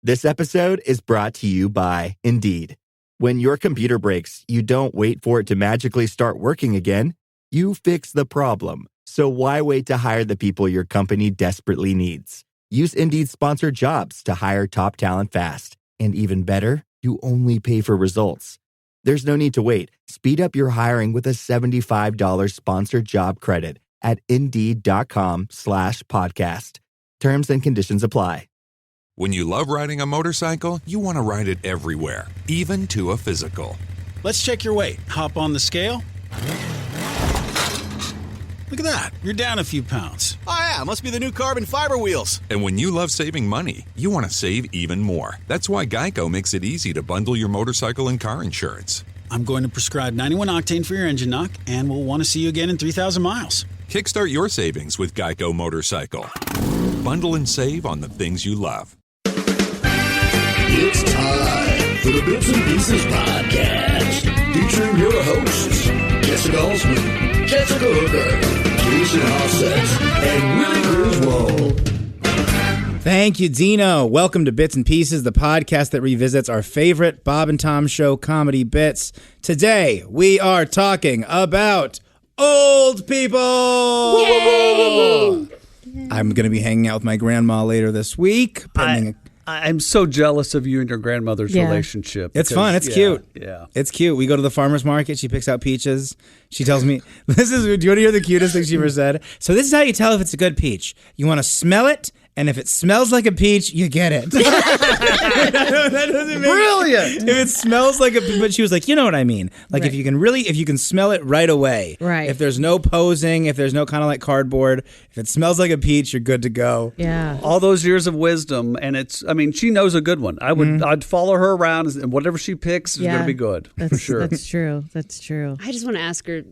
This episode is brought to you by Indeed. When your computer breaks, you don't wait for it to magically start working again. You fix the problem. So why wait to hire the people your company desperately needs? Use Indeed's sponsored jobs to hire top talent fast. And even better, you only pay for results. There's no need to wait. Speed up your hiring with a $75 sponsored job credit at Indeed.com/podcast. Terms and conditions apply. When you love riding a motorcycle, you want to ride it everywhere, even to a physical. Let's check your weight. Hop on the scale. Look at that. You're down a few pounds. Oh, yeah. Must be the new carbon fiber wheels. And when you love saving money, you want to save even more. That's why Geico makes it easy to bundle your motorcycle and car insurance. I'm going to prescribe 91 octane for your engine knock, and we'll want to see you again in 3,000 miles. Kickstart your savings with Geico Motorcycle. Bundle and save on the things you love. It's time for the Bits and Pieces Podcast, featuring your hosts, Jessica Alsman, Jessica Hooker, Jason Hossett, and Willie Griswold. Thank you, Dino. Welcome to Bits and Pieces, the podcast that revisits our favorite Bob and Tom Show comedy bits. Today, we are talking about old people. Yay! I'm going to be hanging out with my grandma later this week. I'm so jealous of you and your grandmother's relationship. It's fun. It's cute. Yeah. It's cute. We go to the farmer's market. She picks out peaches. She tells me, do you want to hear the cutest thing she ever said? So this is how you tell if it's a good peach. You want to smell it, and if it smells like a peach, you get it. That doesn't make Brilliant. If it smells like a peach, but she was like, you know what I mean? Like if you can smell it right away. Right. If there's no posing, if there's no kind of like cardboard, if it smells like a peach, you're good to go. Yeah. All those years of wisdom, and she knows a good one. I'd follow her around, and whatever she picks is going to be good. For sure. That's true. That's true. I just want to ask her,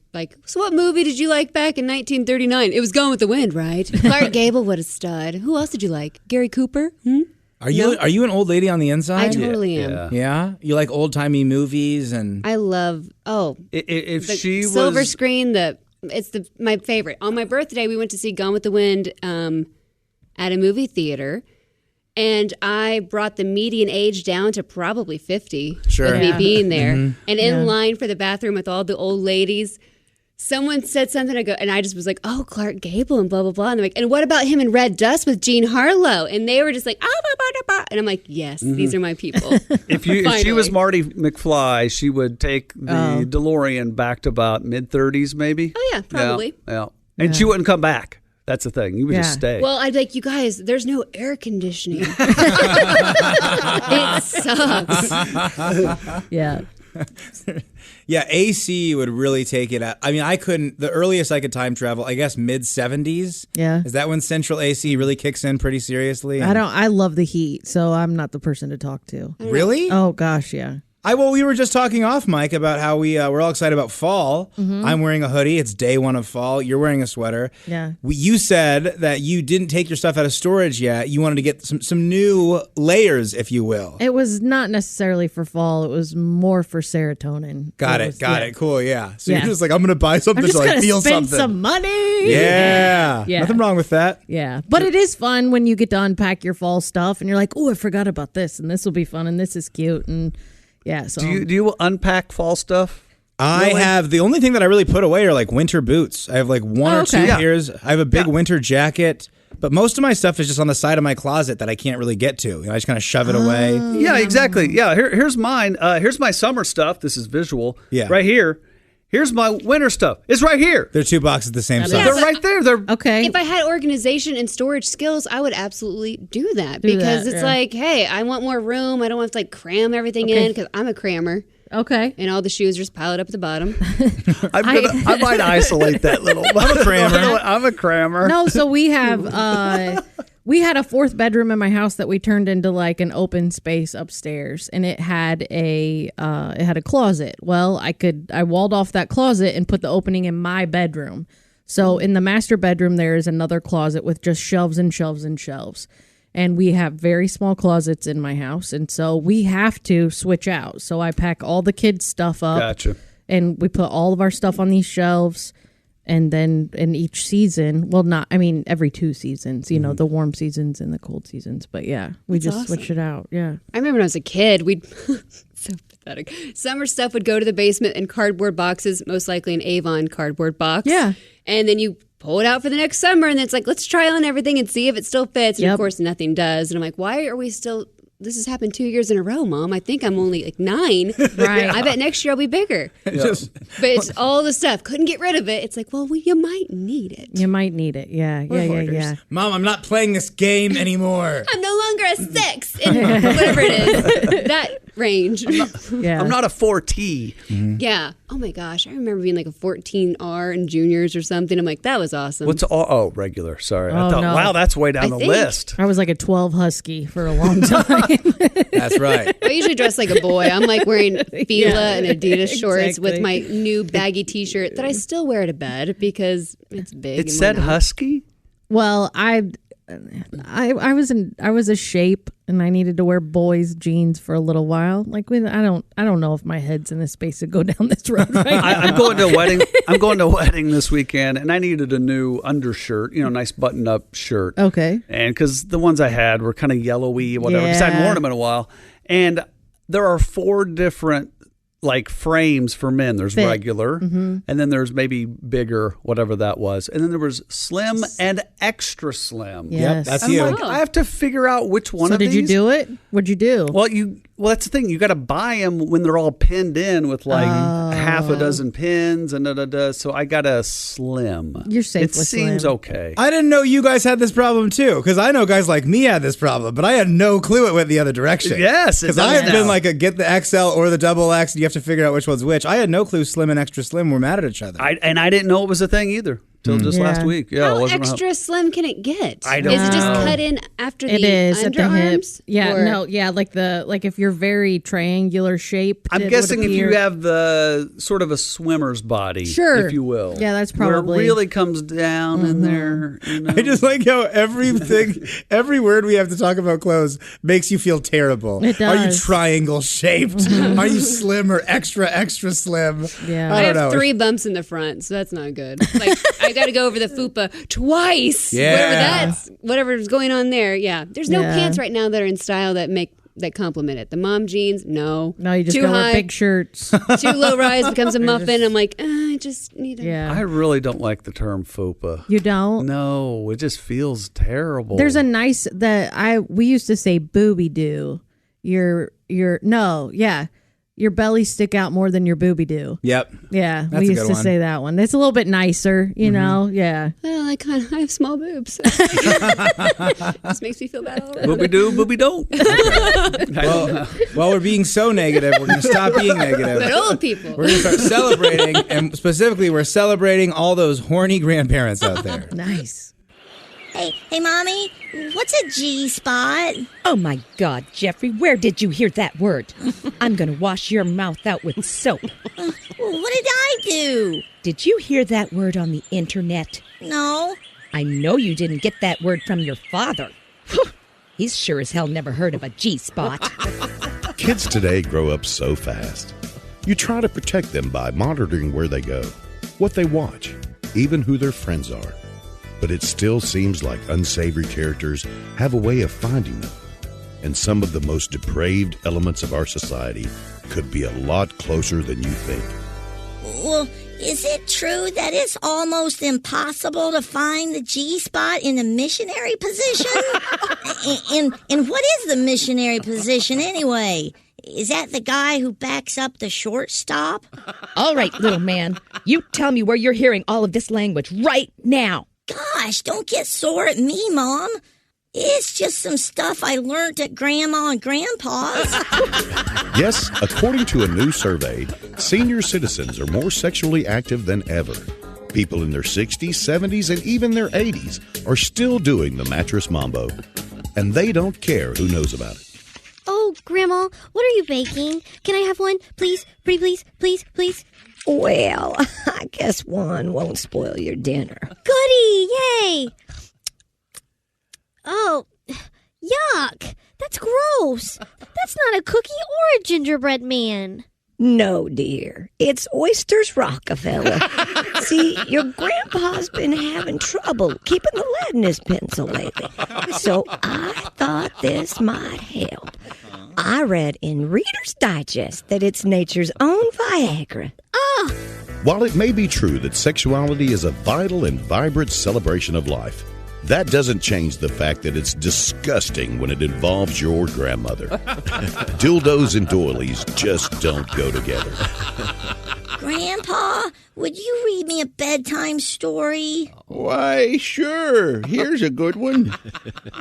so what movie did you like back in 1939? It was Gone with the Wind, right? Clark Gable, what a stud. Who else did you like? Gary Cooper? Are you an old lady on the inside? I totally am. Yeah? You like old-timey movies and... I love, if she was... Silver screen, my favorite. On my birthday, we went to see Gone with the Wind at a movie theater. And I brought the median age down to probably 50 with me being there. Mm-hmm. And in line for the bathroom with all the old ladies, someone said something, and I just was like, oh, Clark Gable and blah, blah, blah. And they're like, and what about him in Red Dust with Jean Harlow? And they were just like, and I'm like, yes, these are my people. If she was Marty McFly, she would take the DeLorean back to about mid-30s maybe. Oh, yeah, probably. Yeah. And she wouldn't come back. That's the thing. You would just stay. Well, I'd be like, you guys, there's no air conditioning. It sucks. Yeah. Yeah, AC would really take it out. I mean, the earliest I could time travel, I guess mid-70s. Yeah. Is that when central AC really kicks in pretty seriously? I love the heat, so I'm not the person to talk to. Really? Oh, gosh, yeah. We were just talking off mic about how we're all excited about fall. Mm-hmm. I'm wearing a hoodie. It's day one of fall. You're wearing a sweater. Yeah. You said that you didn't take your stuff out of storage yet. You wanted to get some new layers, if you will. It was not necessarily for fall. It was more for serotonin. Got it. Cool, yeah. So you're just like, I'm going to buy something to like feel spend something. some money. Yeah. Nothing wrong with that. Yeah. But it is fun when you get to unpack your fall stuff and you're like, oh, I forgot about this, and this will be fun, and this is cute, and... Yeah. So do you unpack fall stuff? I have the only thing that I really put away are like winter boots. I have like one or two pairs. I have a big winter jacket, but most of my stuff is just on the side of my closet that I can't really get to. I just kind of shove it away. Yeah, exactly. Yeah. Here's mine. Here's my summer stuff. This is visual. Yeah. Right here. Here's my winter stuff. It's right here. They're 2 boxes the same size. They're right there. They're okay. If I had organization and storage skills, I would absolutely do that because it's like, hey, I want more room. I don't want to cram everything in because I'm a crammer. Okay. And all the shoes are just piled up at the bottom. I might isolate that little. I'm a crammer. I'm a crammer. No, so we have. We had a fourth bedroom in my house that we turned into like an open space upstairs, and it had a closet. Well, I walled off that closet and put the opening in my bedroom. So in the master bedroom, there is another closet with just shelves and shelves and shelves. And we have very small closets in my house, and so we have to switch out. So I pack all the kids' stuff up. Gotcha. And we put all of our stuff on these shelves. And then in each season, every 2 seasons, the warm seasons and the cold seasons. But yeah, we That's just awesome. switched it out. Yeah. I remember when I was a kid, we'd so pathetic. Summer stuff would go to the basement in cardboard boxes, most likely an Avon cardboard box. Yeah. And then you pull it out for the next summer, and it's like, let's try on everything and see if it still fits. And of course, nothing does. And I'm like, why are we still? This has happened 2 years in a row, Mom. I think I'm only like 9. Right. I bet next year I'll be bigger. But it's all the stuff. Couldn't get rid of it. It's like, well, you might need it. You might need it. Yeah. Yeah. Mom, I'm not playing this game anymore. I'm no longer a 6 in whatever it is. That range. I'm not a 4T. Yeah. Oh my gosh. I remember being like a 14R in juniors or something. I'm like, that was awesome. What's regular? Sorry. I Oh, thought, no. wow, that's way down the think- list. I was like a 12 Husky for a long time. That's right. I usually dress like a boy. I'm like wearing Fila Yeah, and Adidas shorts exactly. with my new baggy T-shirt that I still wear to bed because it's big. It and said whatnot. Husky? Well, I was a shape, and I needed to wear boys' jeans for a little while. Like I don't know if my head's in a space to go down this road right now. I'm going to a wedding. I'm going to a wedding this weekend, and I needed a new undershirt. Nice button-up shirt. Okay. And because the ones I had were kind of yellowy, whatever. Because I hadn't Yeah. worn them in a while. And there are 4 different frames for men. There's Fit. regular, and then there's maybe bigger, whatever that was, and then there was slim and extra slim. Yes. Yep, that's I'm you. like, I have to figure out which one So of did these. you do it? What'd you do? Well, that's the thing. You got to buy them when they're all pinned in with half a dozen pins and So I got a slim. You're safe It with seems slim. okay. I didn't know you guys had this problem too, because I know guys like me had this problem, but I had no clue it went the other direction. Yes, it because does I have been now. like get the XL or the double X, and you have to figure out which one's which. I had no clue slim and extra slim were mad at each other. I didn't know it was a thing either till just Yeah. last week. Yeah, it How wasn't extra slim can it get? I don't Is it just know. cut in after It the is at the hip. underarms? Yeah, Or- no, yeah, like if you're very triangular shaped. I'm it would guessing if you appear- have the sort of a swimmer's body, Sure. if you will. Yeah, that's where probably- it really comes down in there. I just like how every word we have to talk about clothes makes you feel terrible. It Are you does. triangle shaped? Are you slim or extra slim? Yeah. I I don't have know. 3 bumps in the front, so that's not good. Like I got to go over the fupa twice. Yeah. Whatever's going on there. Yeah, there's no Yeah. pants right now that are in style that complement it. The mom jeans, no. No, you just Too gotta wear high, big shirts. too low rise becomes a muffin. I'm like, I just need a. Yeah. I really don't like the term fupa. You don't? No, it just feels terrible. There's a nice we used to say booby doo. Your belly stick out more than your booby do. Yep. Yeah, That's we a used good to one. say that one. It's a little bit nicer, you know. Yeah. Well, I have small boobs. Just makes me feel bad all over. Booby doo, booby don't. Well, we're being so negative. We're going to stop being negative. But old people. We're going to start celebrating, and specifically, we're celebrating all those horny grandparents out there. Nice. Hey, Mommy, what's a G-spot? Oh, my God, Jeffrey, where did you hear that word? I'm going to wash your mouth out with soap. What did I do? Did you hear that word on the internet? No. I know you didn't get that word from your father. He's sure as hell never heard of a G-spot. Kids today grow up so fast. You try to protect them by monitoring where they go, what they watch, even who their friends are. But it still seems like unsavory characters have a way of finding them. And some of the most depraved elements of our society could be a lot closer than you think. Well, is it true that it's almost impossible to find the G-spot in the missionary position? and what is the missionary position anyway? Is that the guy who backs up the shortstop? All right, little man, you tell me where you're hearing all of this language right now. Gosh, don't get sore at me, Mom. It's just some stuff I learned at Grandma and Grandpa's. Yes, according to a new survey, senior citizens are more sexually active than ever. People in their 60s, 70s, and even their 80s are still doing the mattress mambo. And they don't care who knows about it. Oh, Grandma, what are you baking? Can I have one? Please, pretty please, please, please. Well, I guess one won't spoil your dinner. Goody, yay! Oh, yuck! That's gross. That's not a cookie or a gingerbread man. No, dear. It's Oysters Rockefeller. See, your grandpa's been having trouble keeping the lead in his pencil lately. So I thought this might help. I read in Reader's Digest that it's nature's own Viagra. While it may be true that sexuality is a vital and vibrant celebration of life, that doesn't change the fact that it's disgusting when it involves your grandmother. Dildos and doilies just don't go together. Grandpa, would you read me a bedtime story? Why, sure. Here's a good one.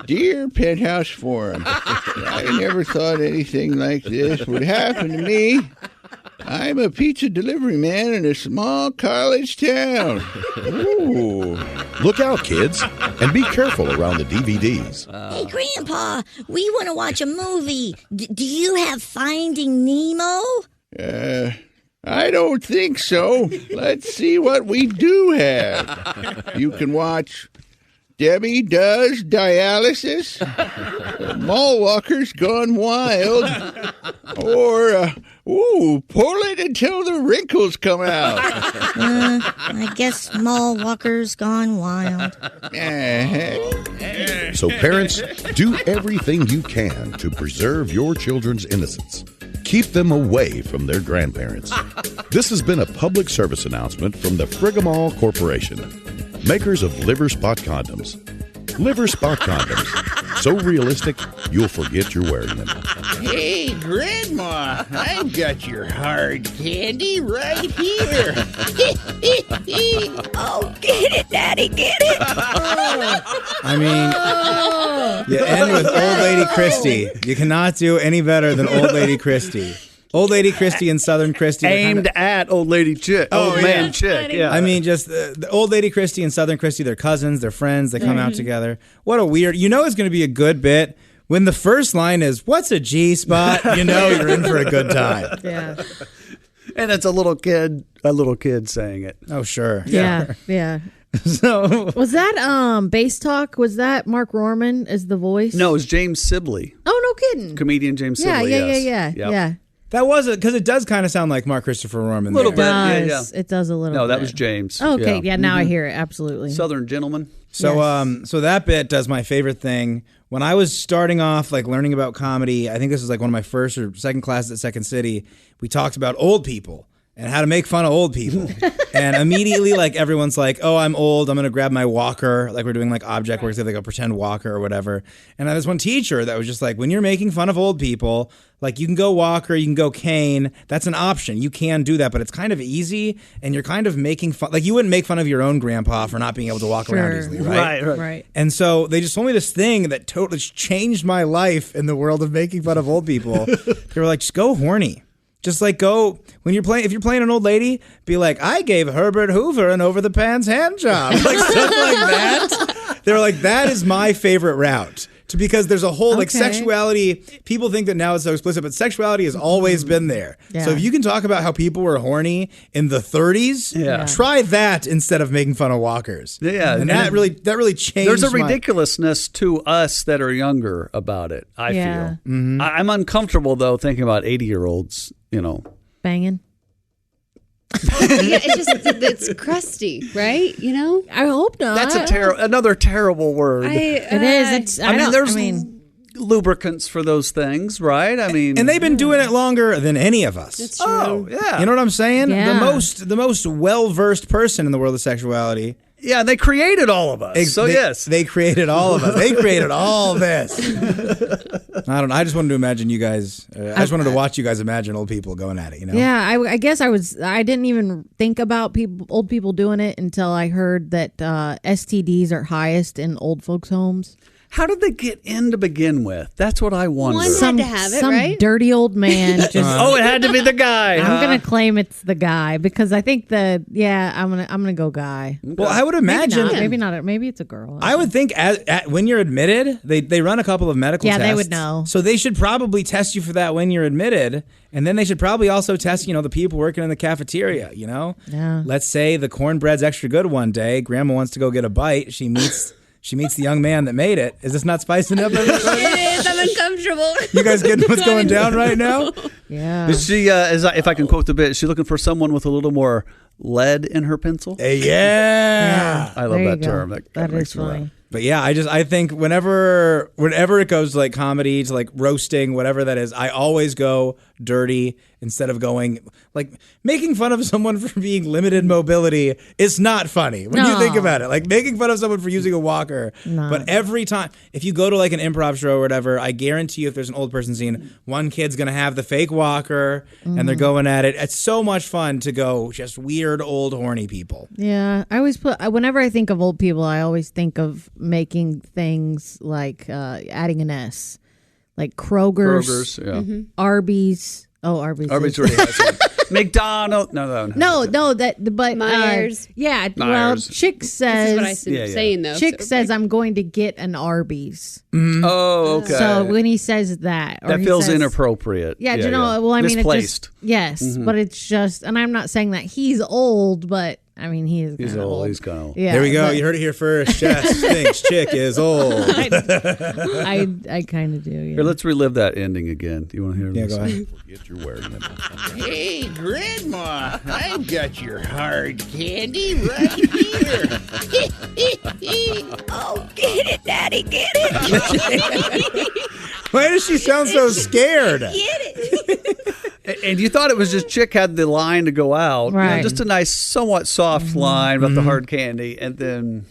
Dear Penthouse Forum, I never thought anything like this would happen to me. I'm a pizza delivery man in a small college town. Ooh. Look out, kids, and be careful around the DVDs. Hey, Grandpa, we want to watch a movie. Do you have Finding Nemo? I don't think so. Let's see what we do have. You can watch Debbie Does Dialysis, Mall Walkers Gone Wild, or pull it until the wrinkles come out. I guess Mall Walker's Gone Wild. So parents, do everything you can to preserve your children's innocence. Keep them away from their grandparents. This has been a public service announcement from the Frigamall Corporation, makers of Liver Spot Condoms. Liver Spot Condoms. So realistic, you'll forget you're wearing them. Hey, Grandma, I've got your hard candy right here. Oh, get it, Daddy, get it. I mean, you end with Old Lady Christie. You cannot do any better than Old Lady Christie. Old Lady Christie and Southern Christie. Aimed at Old Lady Chick. Oh, Old Man Chick, yeah. I mean, just the Old Lady Christie and Southern Christie, they're cousins, they're friends, they come out together. What a weird, it's going to be a good bit. When the first line is, "What's a G-spot?" You know you're in for a good time. Yeah. And it's a little kid saying it. Oh, sure. Yeah. So was that Bass Talk? Was that Mark Rorman as the voice? No, it was James Sibley. Oh, no kidding. Comedian James Sibley, yes. Yeah. Yep. that was it, because it does kind of sound like Mark Christopher Rorman. A little bit. It does a little bit. No, that was James. Oh, okay. Yeah, now I hear it. Absolutely. Southern Gentleman. So so that bit does my favorite thing. When I was starting off, like, learning about comedy, I think this was like one of my first or second classes at Second City, we talked about old people and how to make fun of old people. And immediately, like, everyone's like, "Oh, I'm old. I'm going to grab my walker." Like, we're doing like object work, so like a pretend walker or whatever. And I was one teacher that was just like, when you're making fun of old people, like, you can go walker, you can go cane. That's an option. You can do that, but it's kind of easy, and you're kind of making fun. Like, you wouldn't make fun of your own grandpa for not being able to walk around easily, right? Right. And so they just told me this thing that totally changed my life in the world of making fun of old people. They were like, just go horny. Just like go when you're playing. If you're playing an old lady, be like, "I gave Herbert Hoover an over the pants hand job," like stuff like that. They're like, that is my favorite route. Because there's a whole like sexuality. People think that now it's so explicit, but sexuality has always been there. Yeah. So if you can talk about how people were horny in the 30s, try that instead of making fun of walkers. Yeah, and that really changed. There's a ridiculousness to us that are younger about it. I feel. Mm-hmm. I'm uncomfortable though thinking about 80-year-olds. Banging. It's crusty, right? I hope not. That's another terrible word. It is. There's lubricants for those things, right? I mean, and they've been doing it longer than any of us. That's true. Oh, yeah. You know what I'm saying? Yeah. The most well-versed person in the world of sexuality. Yeah, they created all of us. Yes. They created all of us. They created all this. I don't know. I just wanted to imagine you guys. I just wanted to watch you guys imagine old people going at it. Yeah, I guess I didn't even think about old people doing it until I heard that STDs are highest in old folks' homes. How did they get in to begin with? That's what I wonder. One had to have it, some right? dirty old man just. It had to be the guy. I'm gonna claim it's the guy because I think I'm gonna go guy. Well, I would imagine maybe not. Maybe it's a girl. I would think when you're admitted, they run a couple of medical tests. Yeah, they would know. So they should probably test you for that when you're admitted, and then they should probably also test the people working in the cafeteria. Yeah. Let's say the cornbread's extra good one day. Grandma wants to go get a bite. She meets She meets the young man that made it. Is this not spicing up everybody? It is. I'm uncomfortable. You guys getting what's going down right now? Yeah. Is she, if I can quote the bit, is she looking for someone with a little more lead in her pencil? Yeah. I love There you that go. term. That makes is me laugh. funny. But yeah, I think whenever it goes to like comedy, to like roasting, whatever that is, I always go dirty instead of going like making fun of someone for being limited mobility is not funny when you think about it. Like making fun of someone for using a walker. No. But every time, if you go to like an improv show or whatever, I guarantee you if there's an old person scene, one kid's going to have the fake walker and they're going at it. It's so much fun to go just weird old horny people. Yeah, I always whenever I think of old people, I always think of making things like adding an S, like Kroger's, Arby's. Oh, Arby's. Arby's already has one. McDonald's. No. But Myers. Yeah. Well, Myers. Chick says. This is what I'm saying though. Chick so, says I'm going to get an Arby's. Oh, okay. So when he says that, or that he feels says, inappropriate. Yeah, you know. Well, I mean, misplaced. it just yes, but it's just, and I'm not saying that he's old, but I mean, he's old. He's kind of old. Yeah, There we go. You heard it here first. Jess thinks Chick is old. I kind of do. Yeah. Here, let's relive that ending again. Do you want to hear Yeah, this? go ahead. Forget you're wearing them. Hey, Grandma, I've got your hard candy right here. Oh, get it, Daddy, get it. Why does she sound so scared? Get it. And you thought it was just Chick had the line to go out. You know, Right. just a nice, somewhat soft line about the hard candy. And then,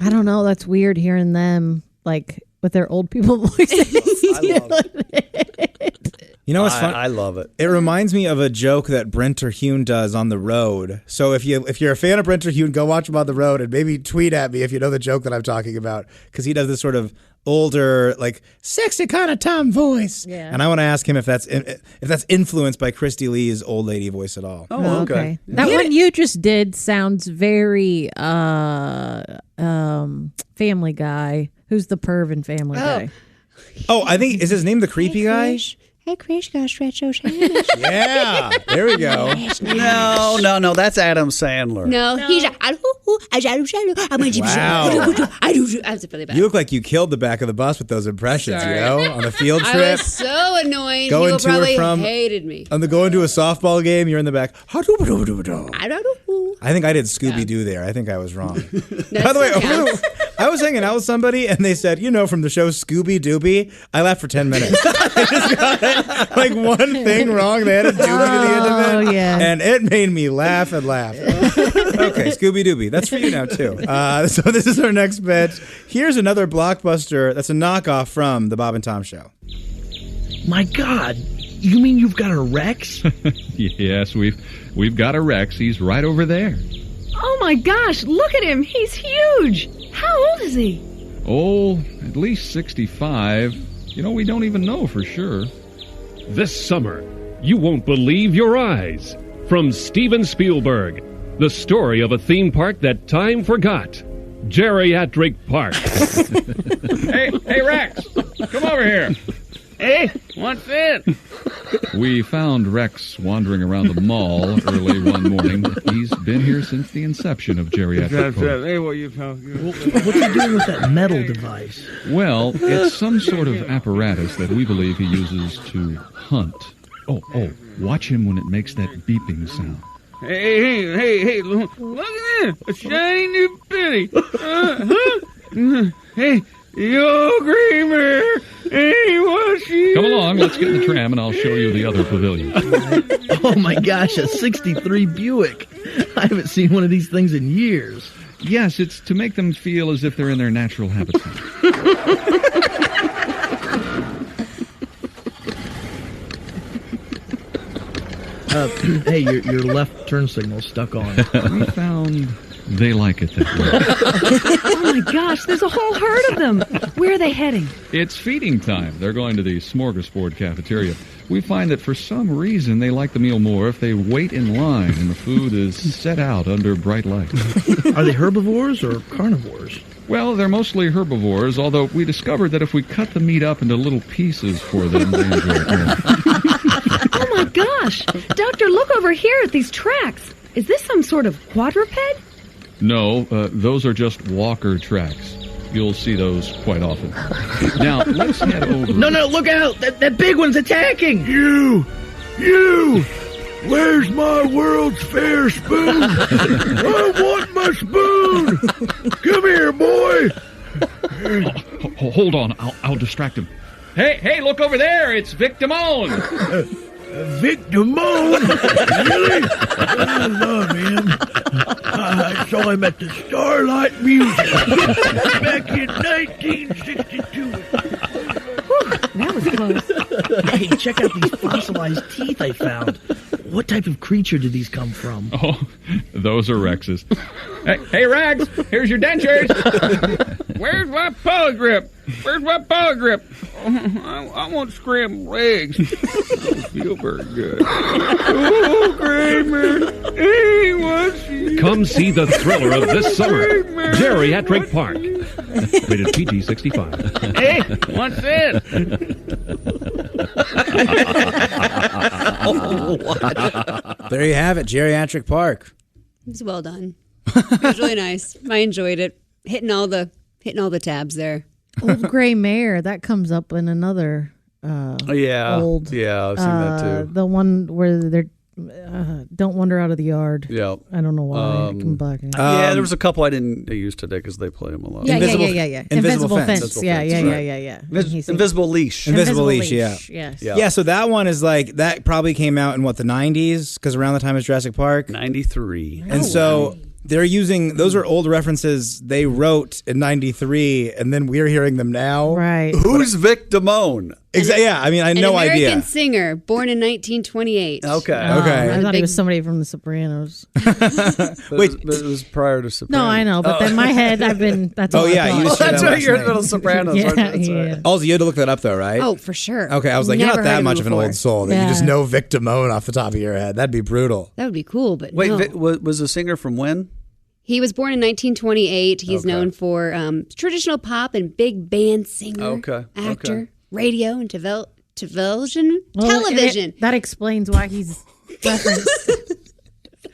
I don't know. That's weird hearing them like with their old people voices. I love it. You know what's fun? I love it. It reminds me of a joke that Brent Terhune does on the road. So if you're a fan of Brent Terhune, go watch him on the road and maybe tweet at me if you know the joke that I'm talking about, because he does this sort of older, like sexy kind of Tom voice. Yeah. And I want to ask him if that's influenced by Christy Lee's old lady voice at all. Oh, okay. That one you just did sounds very Family Guy. Who's the perv in Family Guy? Oh, I think is his name the creepy guy? Hey, Chris, gotta stretch those hands. Yeah, there we go. No, that's Adam Sandler. No, he's like, Wow. I was really bad. You look like you killed the back of the bus with those impressions, Sorry. you know, on the field I trip. was so annoying. Going People to or probably from- hated me. On the going to a softball game, you're in the back. I don't know. I think I did Scooby Doo there. I think I was wrong. That By the way, still counts. I was hanging out with somebody and they said, from the show Scooby Dooby. I laughed for 10 minutes. They just got like one thing wrong. They had a doobie to the end of it. Yeah. And it made me laugh and laugh. Okay, Scooby Dooby. That's for you now, too. So this is our next bit. Here's another blockbuster that's a knockoff from The Bob and Tom Show. My God, you mean you've got a Rex? Yes, we've got a Rex. He's right over there. Oh my gosh, look at him. He's huge. How old is he? Oh, at least 65. We don't even know for sure. This summer, you won't believe your eyes. From Steven Spielberg, the story of a theme park that time forgot. Geriatric Park. Hey, Rex, come over here. Hey, what fit? We found Rex wandering around the mall early one morning. He's been here since the inception of Geriatric Park. Hey, what you talking? What's he doing with that metal device? Well, it's some sort of apparatus that we believe he uses to hunt. Oh, watch him when it makes that beeping sound. Hey, look at this. A shiny new penny. Hey, yo, Creamer. Hey, what's she? Come along, let's get in the tram and I'll show you the other pavilion. Oh my gosh, a 63 Buick. I haven't seen one of these things in years. Yes, it's to make them feel as if they're in their natural habitat. Hey, your left turn signal's stuck on. We found they like it that way. Oh my gosh, there's a whole herd of them. Where are they heading? It's feeding time. They're going to the smorgasbord cafeteria. We find that for some reason they like the meal more if they wait in line and the food is set out under bright light. Are they herbivores or carnivores? Well, they're mostly herbivores, although we discovered that if we cut the meat up into little pieces for them, they enjoy it more. Oh my gosh. Doctor, look over here at these tracks. Is this some sort of quadruped? No, those are just walker tracks. You'll see those quite often. Now, let's head over. No, look out! That big one's attacking! You! Where's my World's Fair spoon? I want my spoon! Come here, boy! Hold on, I'll distract him. Hey, look over there! It's Vic Damone! Vic Damone? Really? I love him. I saw him at the Starlight Museum back in 1962. That was close. Hey, check out these fossilized teeth I found. What type of creature did these come from? Oh, those are Rex's. Hey, Rex, here's your dentures. Where's my paw grip? I want scrambled eggs. I don't feel very good. Oh, Kramer, he wants you. Come see the thriller of this summer, Geriatric Park. Rated PG-65. Hey, what's this? There you have it, Geriatric Park. It was well done. It was really nice. I enjoyed it. Hitting all the tabs there. Old Gray Mare, that comes up in another Old. Yeah, I've seen that too. The one where they're don't wander out of the yard. Yeah. I don't know why. I can black it. Yeah, there was a couple I didn't use today because they play them a lot. Yeah. Invisible Fence. Yeah. Invisible Leash. Invisible Leash, yeah. Yes. Yeah, so that one is like, that probably came out in the 90s? Because around the time of Jurassic Park? 93. And so they're using, those are old references they wrote in 93, and then we're hearing them now. Right. Who's Vic Damone? Exactly. Yeah, I mean, I had no idea. An American singer, born in 1928. Okay. I thought he was somebody from The Sopranos. Wait, it was prior to Sopranos. No, I know, but in my head, that's all I thought. That's right, you're in the Sopranos. Yeah. Also, you had to look that up, though, right? Oh, for sure. Okay, I was like, Never you're not heard that of much him of an before. old soul that you just know Vic Damone off the top of your head. That'd be brutal. That would be cool, but Wait, no. was the singer from when? He was born in 1928. He's known for traditional pop and big band singer, actor, radio, and television. That explains why he's referenced.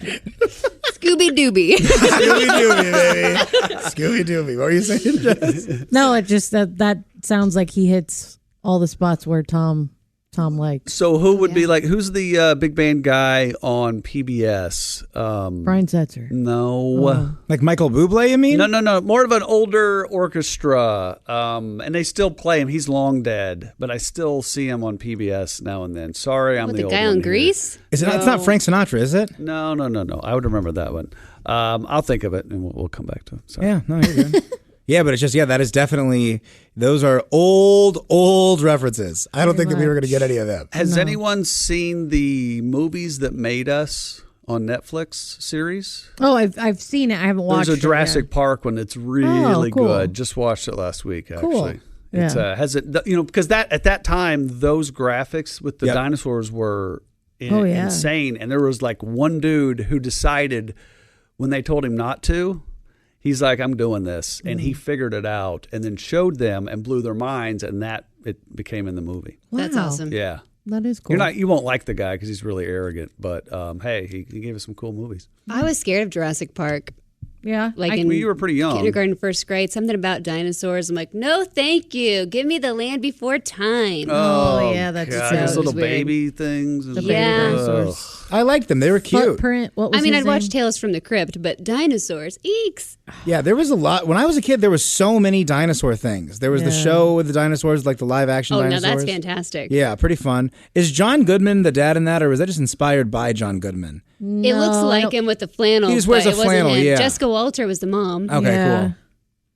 Scooby Dooby. Scooby Dooby, baby. Scooby Dooby. What were you saying, Jess? No, it just that sounds like he hits all the spots where Tom likes. So who would be like, who's the big band guy on PBS? Brian Setzer. No. Like Michael Bublé, you mean? No. More of an older orchestra. And they still play him. He's long dead, but I still see him on PBS now and then. Sorry, I'm the old guy one on here. Grease? Is it? It's not Frank Sinatra, is it? No. I would remember that one. I'll think of it and we'll come back to it. Sorry. Yeah, no, you're good. Yeah, but it's just, that is definitely, those are old references. I don't think that we were going to get any of them. Has anyone seen the Movies That Made Us on Netflix series? Oh, I've seen it. I haven't watched it. There's a Jurassic Park one that's really cool. good. Just watched it last week, actually. Cool. It's Yeah. has it, because at that time those graphics with the dinosaurs were insane, and there was like one dude who decided when they told him not to. He's like, I'm doing this. And he figured it out and then showed them and blew their minds. And it became in the movie. That's awesome. Yeah. That is cool. You won't like the guy because he's really arrogant. But hey, he gave us some cool movies. I was scared of Jurassic Park. Yeah. You were pretty young. Kindergarten, first grade. Something about dinosaurs. I'm like, no, thank you. Give me the Land Before Time. Oh, yeah, that's God, so those little weird. baby things. The baby dinosaurs. I liked them. They were cute. Footprint. What was I mean, his I'd watch name? Tales from the Crypt, but dinosaurs, eeks. Yeah, there was a lot. When I was a kid, there was so many dinosaur things. There was the show with the dinosaurs, like the live action dinosaurs. Oh, no, that's fantastic. Yeah, pretty fun. Is John Goodman the dad in that, or was that just inspired by John Goodman? It looks like him with the flannel. He just wears but a it wasn't flannel, him. yeah. Jessica Walter was the mom. Okay, cool.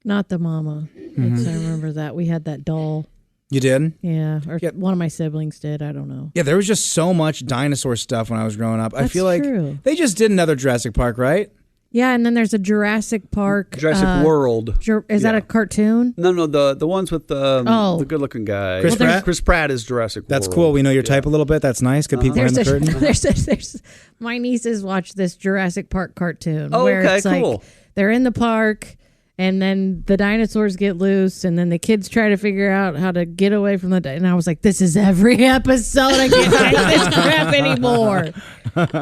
Not the mama. I remember that. We had that doll. You did? Yeah. Or one of my siblings did. I don't know. Yeah, there was just so much dinosaur stuff when I was growing up. I feel like true. they just did another Jurassic Park, right? Yeah, and then there's a Jurassic Park. Jurassic World. Is that a cartoon? No, the ones with the good-looking guy. Chris Pratt? Chris Pratt is Jurassic That's World. cool. We know your type a little bit. That's nice. Good people behind the curtain. There's my nieces watch this Jurassic Park cartoon. Oh, where okay, it's like cool. they're in the park, and then the dinosaurs get loose, and then the kids try to figure out how to get away from and I was like, this is every episode. I can't take this crap anymore.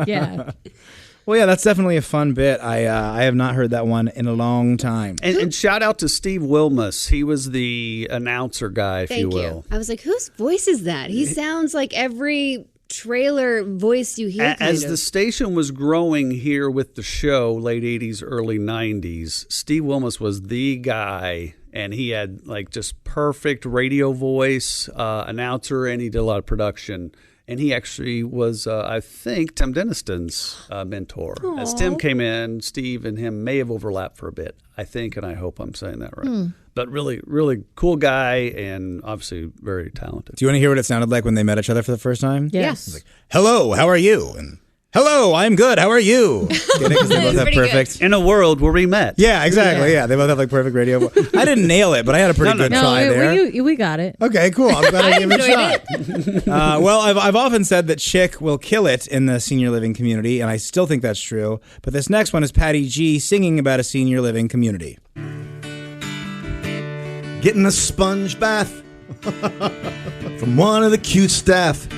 Yeah. Well, yeah, that's definitely a fun bit. I have not heard that one in a long time. And shout out to Steve Wilmus. He was the announcer guy, if you Thank will. I was like, whose voice is that? He sounds like every trailer voice you hear. As the station was growing here with the show, late 80s, early 90s, Steve Wilmus was the guy, and he had like just perfect radio voice, announcer, and he did a lot of production. And he actually was, I think, Tim Deniston's mentor. Aww. As Tim came in, Steve and him may have overlapped for a bit, I think, and I hope I'm saying that right. But really, really cool guy and obviously very talented. Do you want to hear what it sounded like when they met each other for the first time? Yes. Like, hello, how are you? And hello, I'm good. How are you? Get it? 'Cause they both have perfect. In a world where we met. Yeah, exactly. Yeah, they both have like perfect radio. I didn't nail it, but I had a pretty good try there. We got it. Okay, cool. I'm glad I gave it a shot. Well, I've often said that Chick will kill it in the senior living community, and I still think that's true. But this next one is Patty G singing about a senior living community. Getting a sponge bath from one of the cute staff.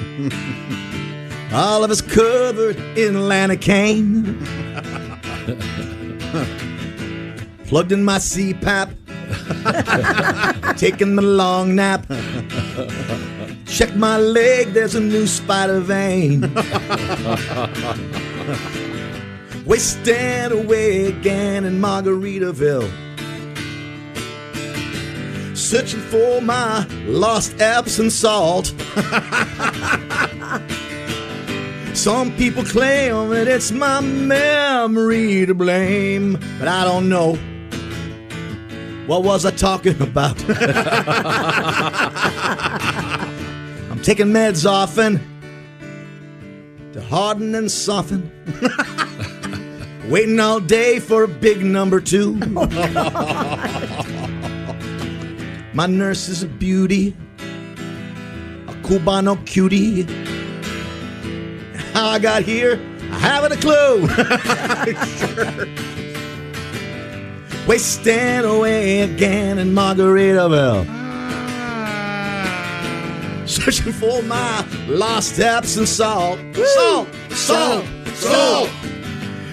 All of us covered in Lanacane. Plugged in my CPAP. Taking the long nap. Check my leg, there's a new spider vein. Wasting away again in Margaritaville. Searching for my lost Epsom salt. Some people claim that it's my memory to blame, but I don't know. What was I talking about? I'm taking meds often to harden and soften. Waiting all day for a big number 2. My nurse is a beauty, a Cubano cutie. How I got here, I haven't a clue. Sure. Wasting away again in Margaritaville. Searching for my lost Epsom salt. Salt, salt, salt.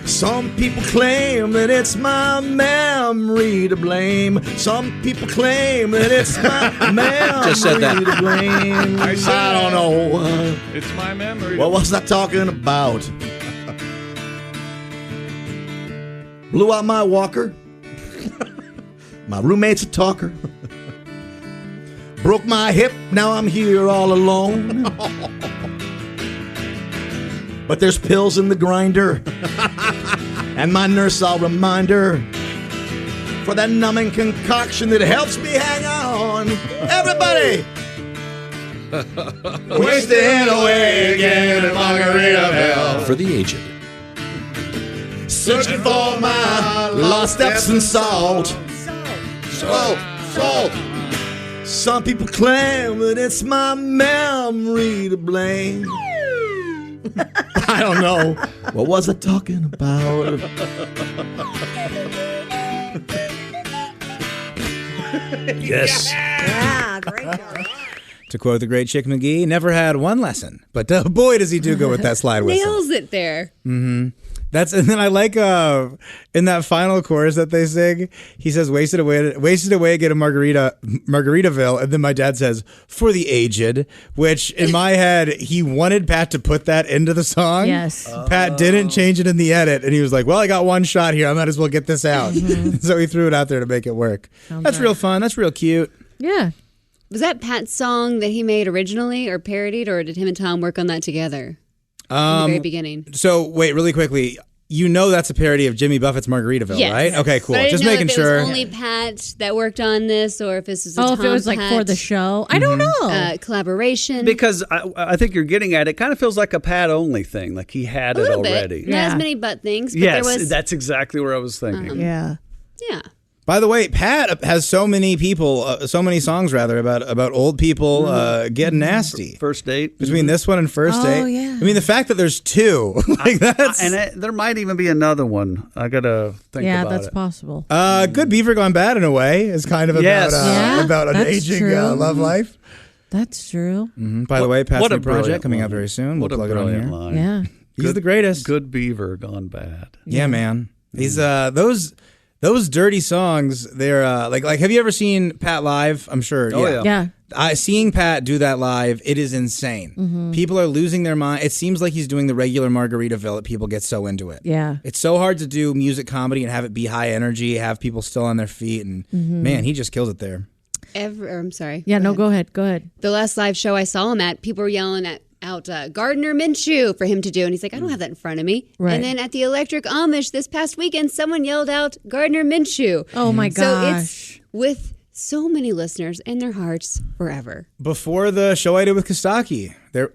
Some people claim that it's my memory to blame. Some people claim that it's my memory Just said that. to blame. I don't know. It's my memory. What was I talking about? Blew out my walker. My roommate's a talker. Broke my hip, now I'm here all alone. But there's pills in the grinder. And my nurse, I'll remind her, for that numbing concoction that helps me hang on. Everybody! Wasting away again in Margaritaville. For the aged. Searching for my lost Epsom salt. Salt, salt. Some people claim that it's my memory to blame. I don't know. What was I talking about? Yes. Yeah, great job. To quote the great Chick McGee, never had one lesson, but boy does he do go with that slide whistle. Nails it there. Mm-hmm. And then I like in that final chorus that they sing, he says wasted away, get a Margaritaville, and then my dad says for the aged, which in my head he wanted Pat to put that into the song. Yes. Pat didn't change it in the edit, and he was like, well, I got one shot here, I might as well get this out. So he threw it out there to make it work. That's real fun. That's real cute. Yeah. Was that Pat's song that he made originally or parodied, or did him and Tom work on that together? In the very beginning. So wait, really quickly, you know that's a parody of Jimmy Buffett's Margaritaville, Yes. right? Okay, cool. But I didn't Just know making if sure. it was only Pat that worked on this, or if this was a Oh, Tom if it was like Pat, for the show. I don't know. Collaboration. Because I think you're getting at it kind of feels like a Pat only thing, like he had a it little already. bit. Not as many butt things, but Yes, there was. that's exactly where I was thinking. Yeah. Yeah. By the way, Pat has so many songs about old people getting nasty. First date. Between this one and First Date. Yeah. I mean, the fact that there's two, like that's. There might even be another one. I gotta think Yeah, about that's it. possible. Good Beaver Gone Bad in a way is kind of about Yes. Yeah, about an that's aging true. love life. That's true. By the way, Pat's what a new project brilliant coming line. out very soon. What We'll a plug it on brilliant here. line. Yeah. He's the greatest. Good beaver gone bad. Yeah, man. He's those dirty songs. They're like have you ever seen Pat live? I'm sure. Oh yeah. Seeing Pat do that live, it is insane. Mm-hmm. People are losing their mind. It seems like he's doing the regular Margaritaville that people get so into it. Yeah. It's so hard to do music comedy and have it be high energy, have people still on their feet, and man, he just kills it there. I'm sorry. Yeah, go ahead. The last live show I saw him at, people were yelling out Gardner Minshew for him to do, and he's like, I don't have that in front of me. Right. And then at the Electric Amish this past weekend, someone yelled out Gardner Minshew. Oh my gosh. So it's with so many listeners in their hearts forever. Before the show I did with Kostaki, there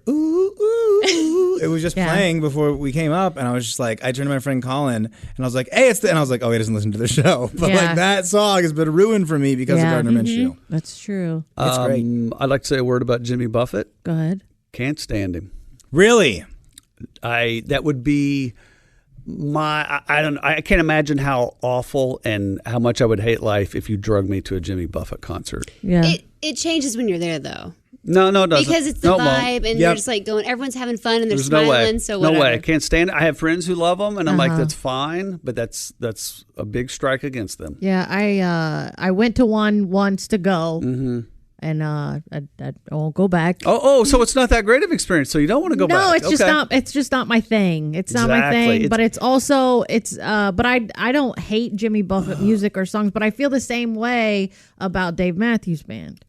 it was just playing before we came up, and I was just like, I turned to my friend Colin, and I was like, hey, and I was like, oh, he doesn't listen to the show. But like that song has been ruined for me because of Gardner Minshew. That's true. It's great. I'd like to say a word about Jimmy Buffett. Go ahead. Can't stand him. Really? That would be I can't imagine how awful and how much I would hate life if you drug me to a Jimmy Buffett concert. Yeah. It changes when you're there, though. No, it doesn't. Because it's the vibe, and you're just like going, everyone's having fun, and they're smiling, no way. so whatever. No way. I can't stand it. I have friends who love them, and I'm like, that's fine, but that's a big strike against them. Yeah, I went to one once to go. Mm-hmm. And I won't go back. Oh, so it's not that great of experience. So you don't want to go back. No, it's just not. It's just not my thing. It's not my thing. But it's also But I don't hate Jimmy Buffett music or songs. But I feel the same way about Dave Matthews Band.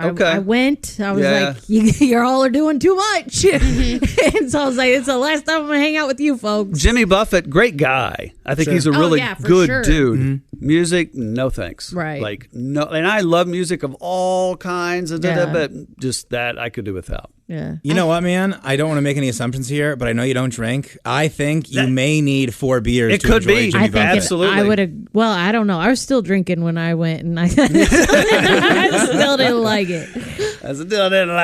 Okay. I went. I was like, you're all are doing too much. And so I was like, it's the last time I'm going to hang out with you folks. Jimmy Buffett, great guy. I think he's a really good dude. Mm-hmm. Music, no thanks. Right. Like, no. And I love music of all kinds, but just that I could do without. Yeah. You know what, man? I don't want to make any assumptions here, but I know you don't drink. I think you may need 4 beers to enjoy Jimmy Buffett. Absolutely. I would have. Well, I don't know. I was still drinking when I went, and I still didn't like it. I still didn't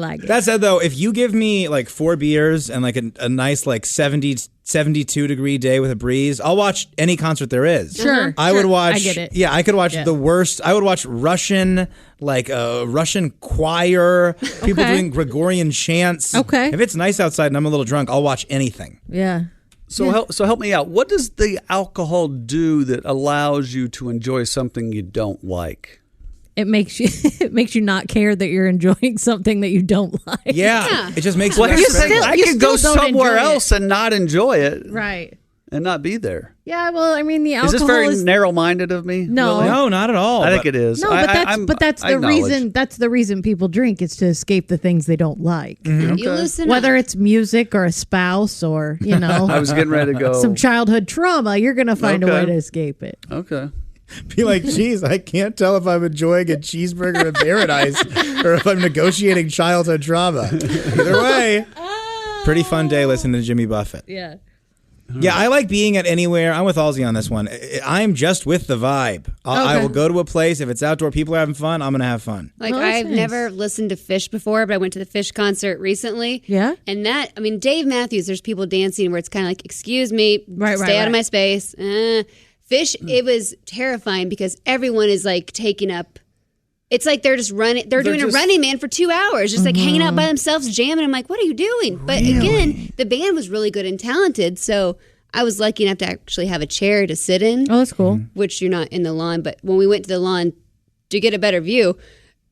like it. That said, though, if you give me like 4 beers and like a nice like 72-degree day with a breeze, I'll watch any concert there is. Sure. I would watch. I get it. Yeah, I could watch the worst. I would watch Russian choir, people doing Gregorian chants. Okay. If it's nice outside and I'm a little drunk, I'll watch anything. Yeah. So help me out. What does the alcohol do that allows you to enjoy something you don't like? It makes you not care that you're enjoying something that you don't like. Yeah. It just makes Well, here's the thing. I you could go still don't somewhere enjoy else and not enjoy it. Right. And not be there. Yeah, well, I mean, the alcohol is this very narrow-minded of me? No. Willie? No, not at all. I think it is. No, but that's the reason. That's the reason people drink is to escape the things they don't like. Mm-hmm. You listen Whether it's music or a spouse or I was getting ready to go. some childhood trauma, you're going to find a way to escape it. Okay. Be like, geez, I can't tell if I'm enjoying a cheeseburger in paradise or if I'm negotiating childhood trauma. Either way, pretty fun day listening to Jimmy Buffett. Yeah. Yeah, I like being at anywhere. I'm with Halsey on this one. I'm just with the vibe. I will go to a place. If it's outdoor, people are having fun, I'm going to have fun. Like, I've never listened to Fish before, but I went to the Fish concert recently. Yeah? And Dave Matthews, there's people dancing where it's kind of like, excuse me, stay out of my space. Fish, it was terrifying because everyone is like taking up. It's like they're just running. They're doing a Running Man for 2 hours, just like hanging out by themselves, jamming. I'm like, what are you doing? But again, the band was really good and talented, so I was lucky enough to actually have a chair to sit in. Oh, that's cool. Which you're not in the lawn, but when we went to the lawn to get a better view,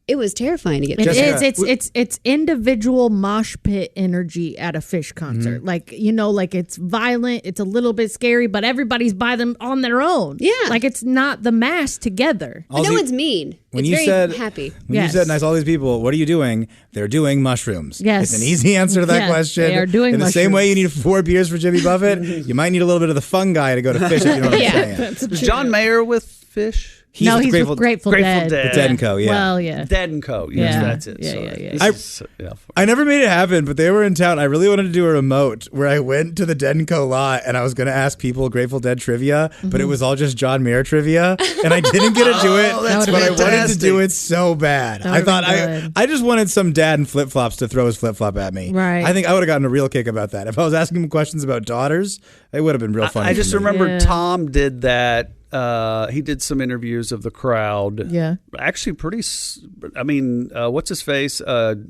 it was terrifying to get. It's individual mosh pit energy at a Fish concert. Like it's violent. It's a little bit scary, but everybody's by them on their own. Yeah, like it's not the mass together. But no one's mean. When it's you very said happy. When you said nice, all these people, what are you doing? They're doing mushrooms. Yes, it's an easy answer to that question. They are doing in the same way you need 4 beers for Jimmy Buffett. You might need a little bit of the fungi to go to Fish. If you know what I'm saying. Is John Mayer with Fish? He's with Grateful Dead. The Dead and Co. Yeah. Well, yeah. Dead and Co. Yes, that's it. I never made it happen, but they were in town. I really wanted to do a remote where I went to the Dead and Co. lot and I was going to ask people Grateful Dead trivia, but it was all just John Mayer trivia, and I didn't get to do it. But I wanted to do it so bad. I thought I just wanted some dad in flip flops to throw his flip flop at me. Right. I think I would have gotten a real kick about that if I was asking him questions about daughters. It would have been real funny. I just remember Tom did that. He did some interviews of the crowd. Yeah. Actually, what's his face?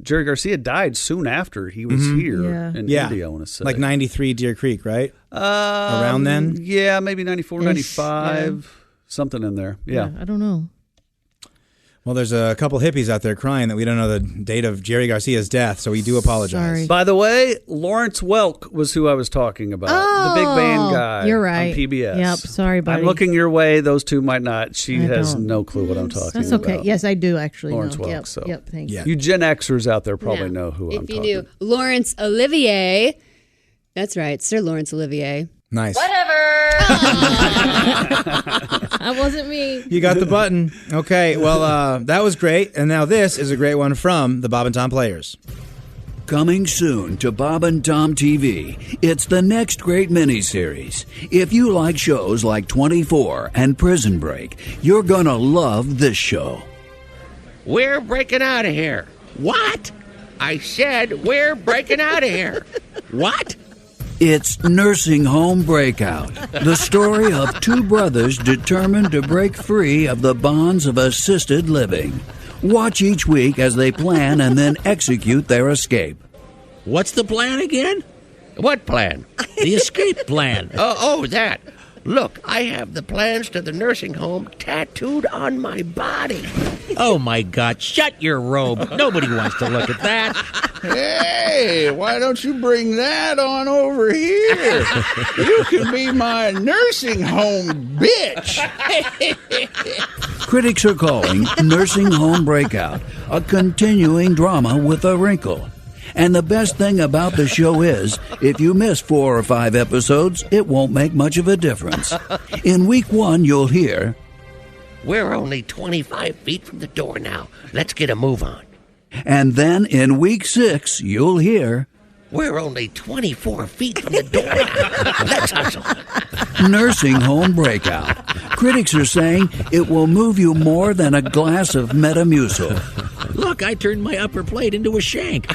Jerry Garcia died soon after he was here in India, I want to say. Like 93 Deer Creek, right? Around then? Yeah, maybe 94, 95, something in there. Yeah. I don't know. Well, there's a couple hippies out there crying that we don't know the date of Jerry Garcia's death, so we do apologize. Sorry. By the way, Lawrence Welk was who I was talking about. The big band guy. You're right. On PBS. Yep, sorry, buddy. I'm looking your way. Those two might not. She has no clue what I'm talking about. That's okay. Yes, I do actually Lawrence know. Welk. Yep, thank you. You Gen Xers out there probably know who I'm If you talking knew Laurence Olivier. That's right, Sir Laurence Olivier. Nice. That wasn't me. You got the button. Okay, well, that was great. And now this is a great one from the Bob and Tom Players. Coming soon to Bob and Tom TV, it's the next great miniseries. If you like shows like 24 and Prison Break, you're gonna love this show. We're breaking out of here. What? I said we're breaking out of here. What? It's Nursing Home Breakout, the story of two brothers determined to break free of the bonds of assisted living. Watch each week as they plan and then execute their escape. What's the plan again? What plan? The escape plan. Oh, that. Look, I have the plans to the nursing home tattooed on my body. Oh, my God. Shut your robe. Nobody wants to look at that. Hey, why don't you bring that on over here? You can be my nursing home bitch. Critics are calling Nursing Home Breakout a continuing drama with a wrinkle. And the best thing about the show is, if you miss 4 or 5 episodes, it won't make much of a difference. In week 1, you'll hear, We're only 25 feet from the door now. Let's get a move on. And then in week 6, you'll hear, We're only 24 feet from the door now. Let's hustle. Nursing Home Breakout. Critics are saying it will move you more than a glass of Metamucil. Look, I turned my upper plate into a shank.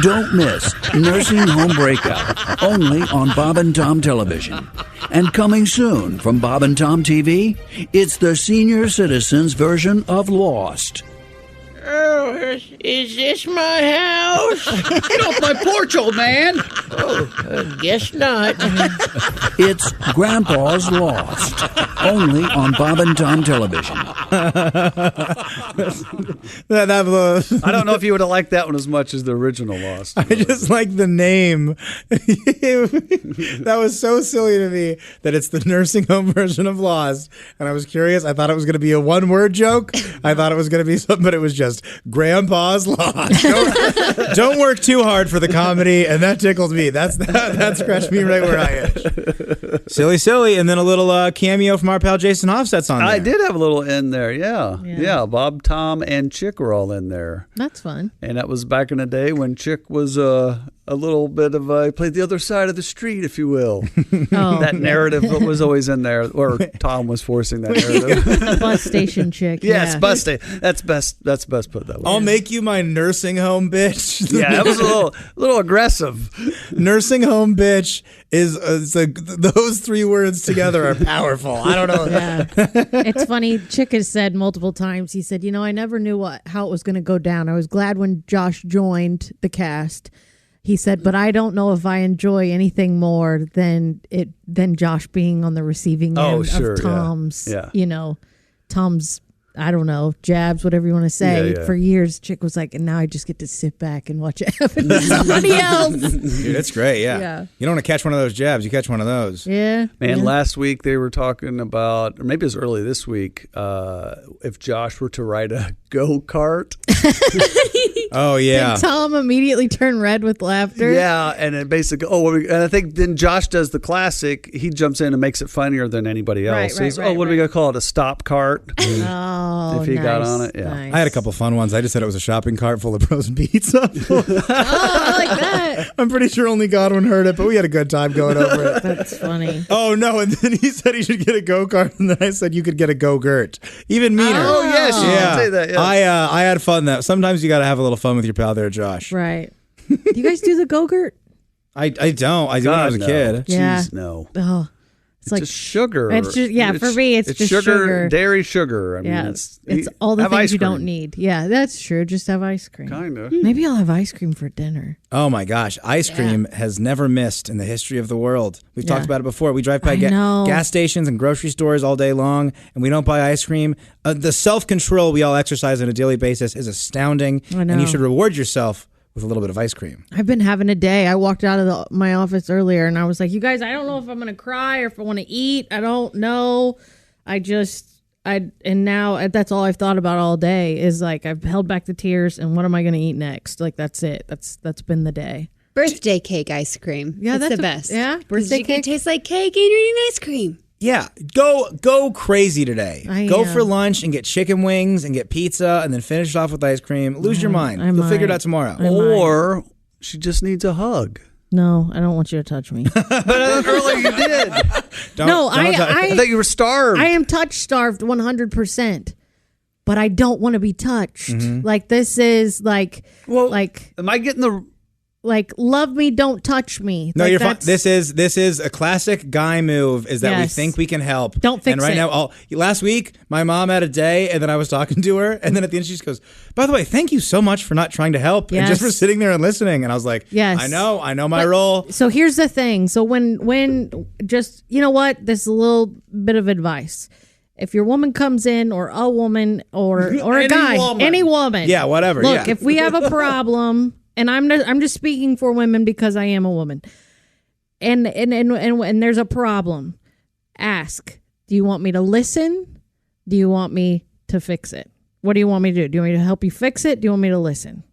Don't miss Nursing Home Breakout, only on Bob and Tom Television. And coming soon from Bob and Tom TV, it's the senior citizens version of Lost. Oh, is this my house? Get off my porch, old man. Oh, guess not. It's Grandpa's Lost, only on Bob and Tom Television. That blows. I don't know if you would have liked that one as much as the original Lost. I just like the name. That was so silly to me that it's the nursing home version of Lost. And I was curious. I thought it was going to be a one-word joke. I thought it was going to be something, but it was just Grandpa's Lost. Don't work too hard for the comedy, and that tickled me. That scratched me right where I itch. Silly. And then a little cameo from our pal Jason Offset's on there. I did have a little in there, yeah. Bob, Tom, and Chick were all in there. That's fun. And that was back in the day when Chick was a little bit of he played the other side of the street, if you will. That narrative was always in there, or Tom was forcing that narrative. The bus station chick. Yes, bus station. That's best put that way. I'll make you my nursing home bitch. Yeah, that was a little aggressive. Nursing home bitch is those 3 words together are powerful. I don't know. Yeah. It's funny. Chick has said multiple times. He said, I never knew how it was going to go down. I was glad when Josh joined the cast. He said, but I don't know if I enjoy anything more than Josh being on the receiving end of Tom's, Tom's, I don't know, jabs, whatever you want to say. Yeah. For years, Chick was like, and now I just get to sit back and watch it happen to somebody else. Dude, it's great, yeah. You don't want to catch one of those jabs. You catch one of those. Yeah. Man, last week they were talking about, or maybe it was early this week, if Josh were to ride a go-kart. Oh, yeah. And Tom immediately turned red with laughter. Yeah, and it basically, and I think then Josh does the classic. He jumps in and makes it funnier than anybody else. Right, What are we going to call it? A stop cart? Oh, if he got on it, nice. I had a couple fun ones. I just said it was a shopping cart full of frozen pizza. I like that. I'm pretty sure only Godwin heard it, but we had a good time going over it. That's funny. Oh, no, and then he said he should get a go-kart, and then I said you could get a go-gurt. Even meaner. Oh, yes, you did say that. Yeah. I had fun. Sometimes you got to have a little fun with your pal there, Josh. Right. Do you guys do the go-gurt? I don't. I did when I was a kid. Yeah. Jeez, no. Oh. It's like just sugar. It's just, for me, it's just sugar. Dairy sugar. I mean, it's all the things you don't need. Yeah, that's true. Just have ice cream. Kind of. Maybe I'll have ice cream for dinner. Oh my gosh, ice cream has never missed in the history of the world. We've talked about it before. We drive by gas stations and grocery stores all day long, and we don't buy ice cream. The self-control we all exercise on a daily basis is astounding, and you should reward yourself with a little bit of ice cream. I've been having a day. I walked out of my office earlier, and I was like, you guys, I don't know if I'm going to cry or if I want to eat. I don't know. And now that's all I've thought about all day is like I've held back the tears, and what am I going to eat next? Like that's it. That's been the day. Birthday cake ice cream. Yeah, that's the best. Yeah, birthday cake tastes like cake, and you're eating ice cream. Yeah, go crazy today. Go for lunch and get chicken wings and get pizza, and then finish it off with ice cream. Lose your mind. You'll figure it out tomorrow. Or she just needs a hug. No, I don't want you to touch me. But earlier you did. I thought you were starved. I am touch starved 100%. But I don't want to be touched. Mm-hmm. Like this is like am I getting the love me, don't touch me? No, like you're fine. This is a classic guy move. Is that we think we can help? Don't fix it. And right now, last week my mom had a day, and then I was talking to her, and then at the end she just goes, "By the way, thank you so much for not trying to help and just for sitting there and listening." And I was like, "Yes, I know my role." So here's the thing. So when just you know what, this is a little bit of advice. If your woman comes in, or a woman, or a guy, any woman, yeah, whatever. Look, if we have a problem. And I'm just speaking for women because I am a woman. And there's a problem. Ask, do you want me to listen? Do you want me to fix it? What do you want me to do? Do you want me to help you fix it? Do you want me to listen?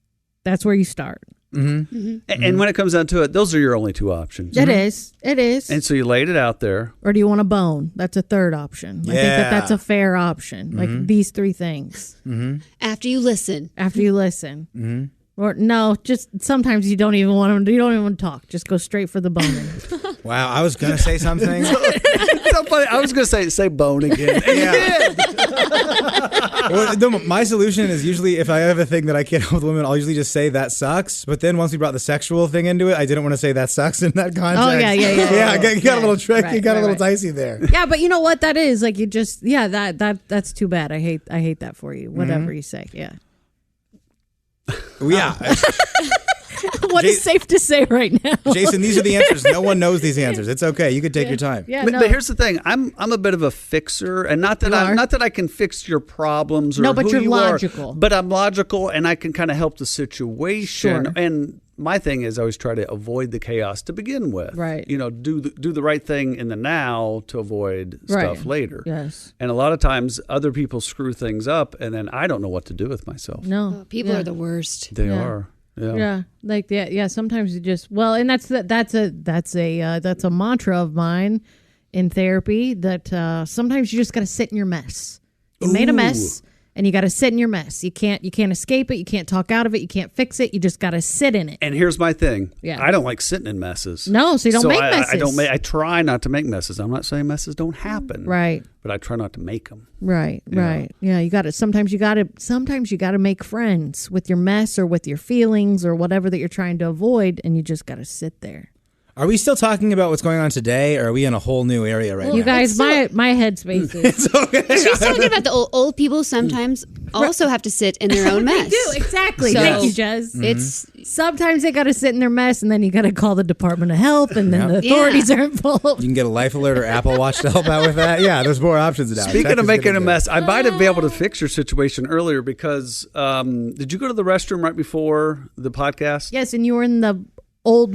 That's where you start. Mm-hmm. Mm-hmm. And when it comes down to it, those are your only two options. It is. And so you laid it out there. Or do you want a bone? That's a third option. Yeah. I think that's a fair option. Mm-hmm. Like these three things. Mm-hmm. After you listen. Mm-hmm. Or no, just sometimes you don't even want them. You don't even want to talk. Just go straight for the boning. Wow, I was gonna say something. So funny. I was gonna say bone again. Yeah. Well, my solution is usually if I have a thing that I can't help with women, I'll usually just say that sucks. But then once we brought the sexual thing into it, I didn't want to say that sucks in that context. Oh yeah. You got a little trick. You got a little dicey there. Yeah, but you know what that is? Like you just that's too bad. I hate that for you. Whatever you say. Yeah. Yeah. What is safe to say right now? Jason, these are the answers. No one knows these answers. It's okay. You can take your time. Yeah, but here's the thing. I'm a bit of a fixer, and not that I can fix your problems or but who you're logical. But I'm logical, and I can kind of help the situation. Sure. And my thing is I always try to avoid the chaos to begin with. Right. You know, do the right thing in the now to avoid stuff later. Yes. And a lot of times other people screw things up, and then I don't know what to do with myself. No. People are the worst. They are. Yeah. Like sometimes you just and that's a mantra of mine in therapy that sometimes you just got to sit in your mess. You made a mess and you got to sit in your mess. You can't escape it. You can't talk out of it. You can't fix it. You just got to sit in it. And here's my thing. Yeah. I don't like sitting in messes. No, so you don't make messes. I try not to make messes. I'm not saying messes don't happen. Right. But I try not to make them. Right. Yeah, you got to sometimes you got to make friends with your mess or with your feelings or whatever that you're trying to avoid, and you just got to sit there. Are we still talking about what's going on today, or are we in a whole new area right now? You guys, my headspace is... It's okay. She's talking about the old people sometimes also have to sit in their own mess. They do, exactly. So, thank you, Jez. It's sometimes they got to sit in their mess, and then you got to call the Department of Health, and then the authorities are involved. You can get a Life Alert or Apple Watch to help out with that. Yeah, there's more options now. Speaking of making a mess, I might have been able to fix your situation earlier because did you go to the restroom right before the podcast? Yes, and you were in the what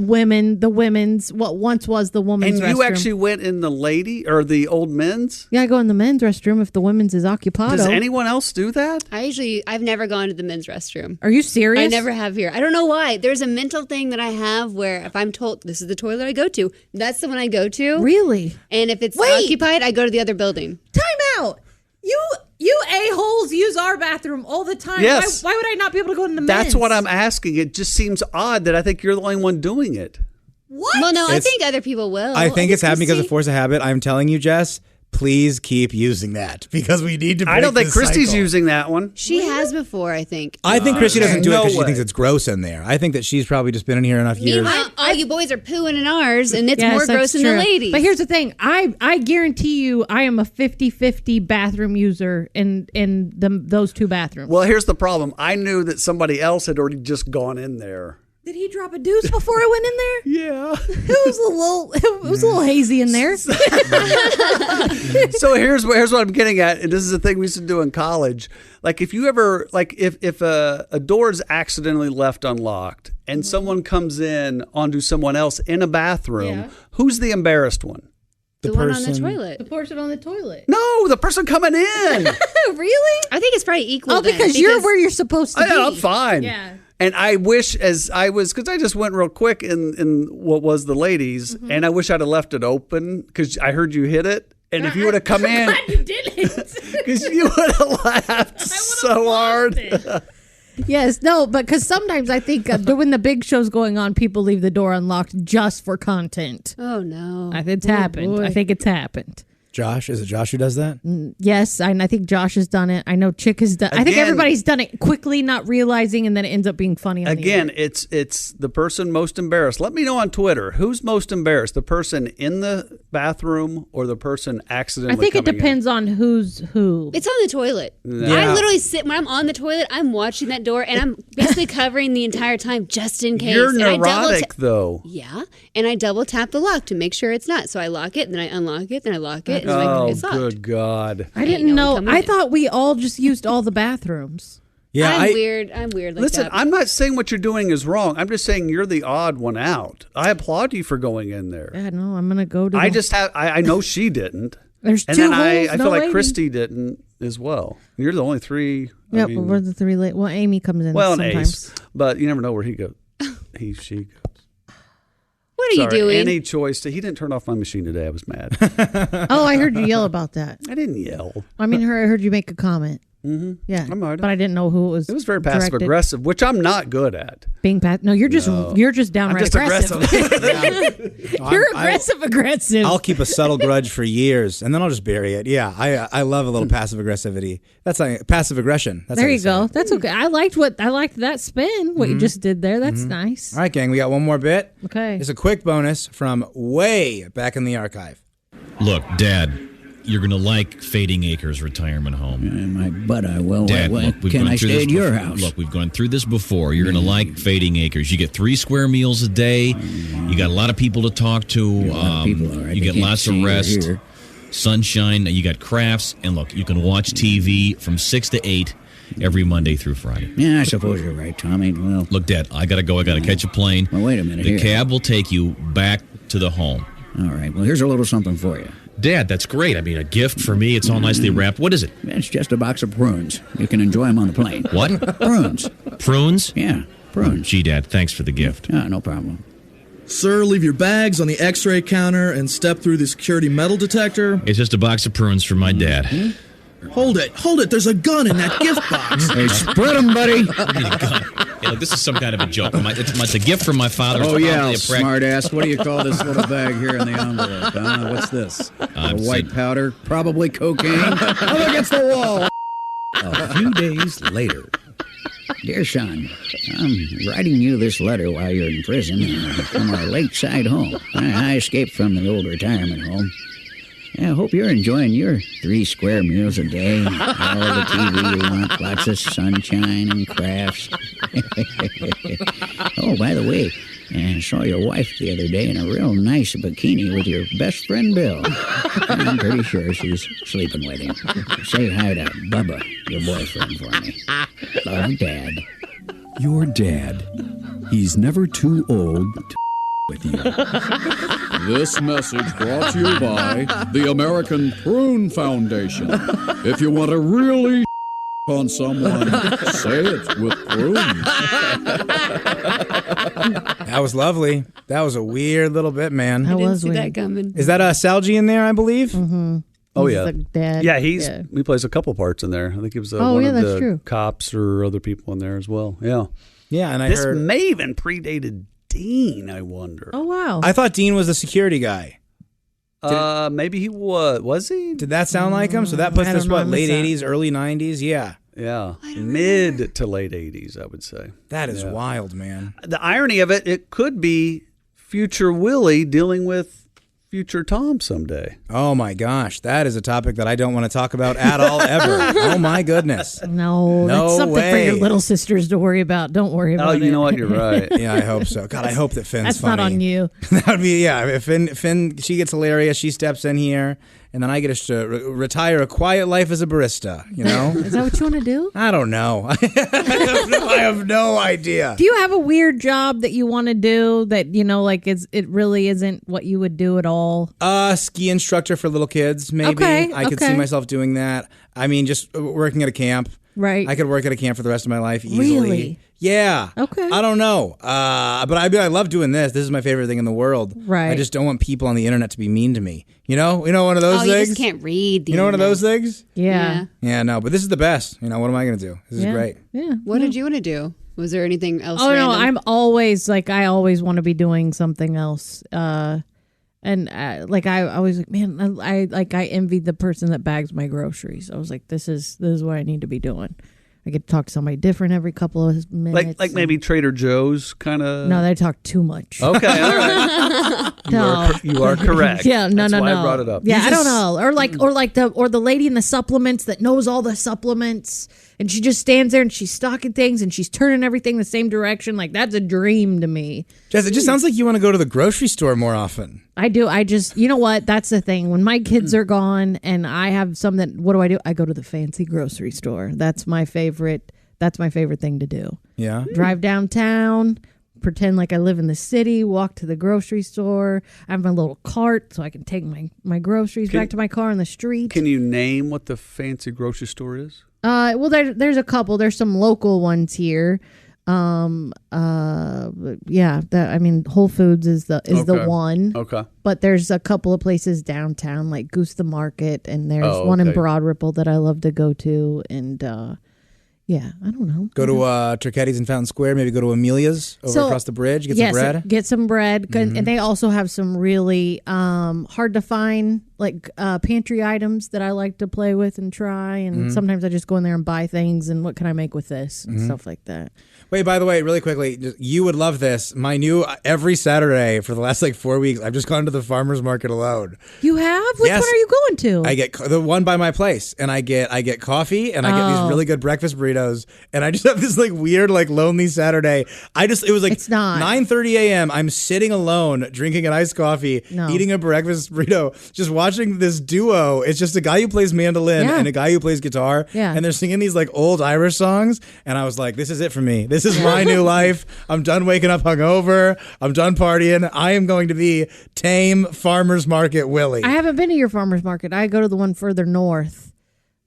once was the women's restroom. And you actually went in the lady or the old men's? Yeah, I go in the men's restroom if the women's is occupied. Does anyone else do that? I've never gone to the men's restroom. Are you serious? I never have here. I don't know why. There's a mental thing that I have where if I'm told this is the toilet I go to, that's the one I go to. Really? And if it's occupied, I go to the other building. Time out. You a-holes use our bathroom all the time. Yes. Why would I not be able to go in the men's? That's what I'm asking. It just seems odd that I think you're the only one doing it. What? Well, no, I think other people will. I think it's happening because of force of habit. I'm telling you, Jess, please keep using that because we need to break I don't think this Christy's cycle. using that one. She has before, I think. I think Christy doesn't do it No because she way. thinks it's gross in there. I think that she's probably just been in here enough years. Meanwhile, all you boys are pooing in ours, and it's Yes, more gross that's than true. the ladies. But here's the thing. I guarantee you I am a 50-50 bathroom user in those two bathrooms. Well, here's the problem. I knew that somebody else had already just gone in there. Did he drop a deuce before I went in there? Yeah. It was a little hazy in there. So here's what I'm getting at, and this is a thing we used to do in college. Like if you ever if a door is accidentally left unlocked and someone comes in onto someone else in a bathroom, who's the embarrassed one? The one on the toilet. The person on the toilet. No, the person coming in. Really? I think it's probably equal. Oh, then, because you're where you're supposed to be. Yeah, I'm fine. Yeah. And I wish, because I just went real quick in what was the ladies, and I wish I'd have left it open because I heard you hit it. And if you would have come in, glad you didn't. because you would have laughed so hard. Yes, no, but because sometimes I think when the big show's going on, people leave the door unlocked just for content. Oh no, It's happened. boy. I think it's happened. Josh, is it Josh who does that? Yes, and I think Josh has done it. I know Chick has done. I think Again- everybody's done it quickly, not realizing, and then it ends up being funny. On Again, the air. it's the person most embarrassed. Let me know on Twitter who's most embarrassed: the person in the bathroom or the person accidentally. I think it coming in? depends on who's who. It's on the toilet. Yeah. I literally sit when I'm on the toilet. I'm watching that door, and I'm basically covering the entire time just in case. You're And I neurotic, though. Yeah, and I double tap the lock to make sure it's not. So I lock it, and then I unlock it, then I lock it, and then Oh, it's locked. good God! I didn't know. I thought we all just used all the bathrooms. Yeah, I'm weird. I'm weird like Listen, that. I'm not saying what you're doing is wrong. I'm just saying you're the odd one out. I applaud you for going in there. Yeah, no, I'm gonna go to. I just have. I know she didn't. There's and two then I holes, feel no like lady. Christy didn't as well. You're the only three. Yeah, but we're the three late. Well, Amy comes in Well, an sometimes. ace, but you never know where he goes. She goes. What are you doing? Any choice? He didn't turn off my machine today. I was mad. Oh, I heard you yell about that. I didn't yell. I mean, I heard you make a comment. Mm-hmm. Yeah, I might have. but I didn't know who it was. It was very passive directed. aggressive, which I'm not good at. Being No, you're just I'm downright just aggressive. You're aggressive. I'll keep a subtle grudge for years, and then I'll just bury it. Yeah, I love a little passive aggressivity. That's like passive aggression. That's There how you say go. it. That's okay. I liked that spin. What you just did there. That's nice. All right, gang, we got one more bit. Okay. It's a quick bonus from way back in the archive. Look, Dad, you're going to like Fading Acres Retirement Home. My butt, I will. Dad, Well, look, we've can gone I through stay this at your before. house? Look, we've gone through this before. You're going to like Fading Acres. You get 3 square meals a day. You got a lot of people to talk to. People, all right. You They get can't lots of see or rest. hear. Sunshine. You got crafts. And look, you can watch TV from 6 to 8 every Monday through Friday. Yeah, I suppose you're right, Tommy. Well, Look, Dad, I got to go. I got to catch a plane. Well, wait a minute The here. cab will take you back to the home. All right. Well, here's a little something for you. Dad, that's great. I mean, a gift for me. It's all nicely wrapped. What is it? It's just a box of prunes. You can enjoy them on the plane. What? Prunes. Prunes? Yeah, prunes. Gee, Dad, thanks for the gift. Yeah, no problem. Sir, leave your bags on the x-ray counter and step through the security metal detector. It's just a box of prunes for my dad. Hold it. There's a gun in that gift box. Hey, spread them, buddy. Hey, look, this is some kind of a joke. It's a gift from my father. Oh, It's yeah, probably a smart ass. What do you call this little bag here in the envelope? What's this? White powder? Probably cocaine. I'm against the wall. A few days later. Dear son, I'm writing you this letter while you're in prison from our lakeside home. I escaped from the old retirement home. I hope you're enjoying your 3 square meals a day, all the TV you want, lots of sunshine and crafts. Oh, by the way, I saw your wife the other day in a real nice bikini with your best friend Bill. I'm pretty sure she's sleeping with him. Say hi to Bubba, your boyfriend, for me. Love, Dad. Your dad. He's never too old to with you. This message brought to you by the American Prune Foundation. If you want to really on someone, say it with prunes. That was lovely. That was a weird little bit, man. I didn't see that coming. Is that Salji in there, I believe? Mm-hmm. Oh yeah, like dad. Yeah, he plays a couple parts in there. I think he was one of that's the true. cops or other people in there as well. Yeah, yeah, and I this heard may even predated Dean. I wonder. Oh wow! I thought Dean was the security guy. Maybe he was he? Did that sound like him? So that puts us, what, late that. 80s, early 90s? Yeah. Yeah. Mid to late 80s, I would say. That is wild, man. The irony of it could be future Willie dealing with future Tom someday. Oh my gosh, that is a topic that I don't want to talk about at all ever. Oh my goodness. No, that's something for your little sisters to worry about. Don't worry about it. Oh, you know what? You're right. Yeah, I hope so. God, I hope that Finn's That's funny. not on you. That would be, yeah. If Finn, she gets hilarious. She steps in here, and then I get to retire a quiet life as a barista. You know? Is that what you want to do? I don't know. I have no idea. Do you have a weird job that you want to do that like it really isn't what you would do at all? Ski instructor for little kids. Maybe I could see myself doing that. I mean, just working at a camp. Right. I could work at a camp for the rest of my life easily. Really? Yeah. Okay. I don't know. But I love doing this. This is my favorite thing in the world. Right. I just don't want people on the internet to be mean to me. You know one of those things? You just can't read. You know one of those things? Yeah. Yeah, no, but this is the best. What am I going to do? This is great. Yeah. What did you want to do? Was there anything else? Oh, random? no, I'm always I always want to be doing something else. I was like, man, I envied the person that bags my groceries. I was like, this is what I need to be doing. I get to talk to somebody different every couple of minutes. Like maybe Trader Joe's kind of. No, they talk too much. Okay, all right. You are correct. Yeah, That's why I brought it up. Yeah, I don't know, or the lady in the supplements that knows all the supplements, and she just stands there and she's stocking things and she's turning everything the same direction. Like that's a dream to me. Jess, it just sounds like you want to go to the grocery store more often. I do. I just, you know what? That's the thing. When my kids are gone and I have something, what do? I go to the fancy grocery store. That's my favorite. That's my favorite thing to do. Yeah. Drive downtown, pretend like I live in the city, walk to the grocery store. I have my little cart so I can take my groceries back to my car on the street. Can you name what the fancy grocery store is? Well, there's a couple. There's some local ones here. Whole Foods is the one. Okay. But there's a couple of places downtown, like Goose the Market, and there's one in Broad Ripple that I love to go to, and I don't know. Go to Turchetti's in Fountain Square. Maybe go to Amelia's across the bridge. Get some bread. Get some bread, and they also have some really hard to find pantry items that I like to play with and try. And sometimes I just go in there and buy things. And what can I make with this and stuff like that. Wait, by the way, really quickly, you would love this. My new every Saturday for the last 4 weeks, I've just gone to the farmer's market alone. You have? Which one are you going to? I get the one by my place, and I get coffee, and I get these really good breakfast burritos, and I just have this weird lonely Saturday. It was it's not 9:30 a.m. I'm sitting alone, drinking an iced coffee, eating a breakfast burrito, just watching this duo. It's just a guy who plays mandolin and a guy who plays guitar, and they're singing these old Irish songs, and I was like, this is it for me. This is my new life. I'm done waking up hungover. I'm done partying. I am going to be tame farmer's market Willie. I haven't been to your farmer's market. I go to the one further north.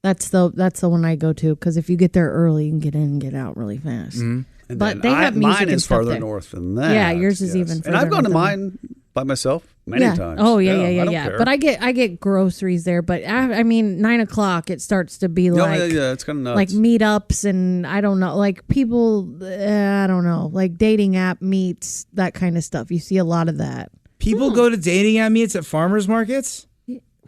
That's the one I go to because if you get there early, you can get in and get out really fast. Mm-hmm. But they have music mine and is stuff farther there. north than that. Yeah, yours is even further. And I've gone to north mine by myself many times. Oh yeah. I don't care. But I get groceries there. But I mean, 9:00 it starts to be it's kind of nuts. like meetups and I don't know, people. I don't know, dating app meets, that kind of stuff. You see a lot of that. People go to dating app meets at farmers markets?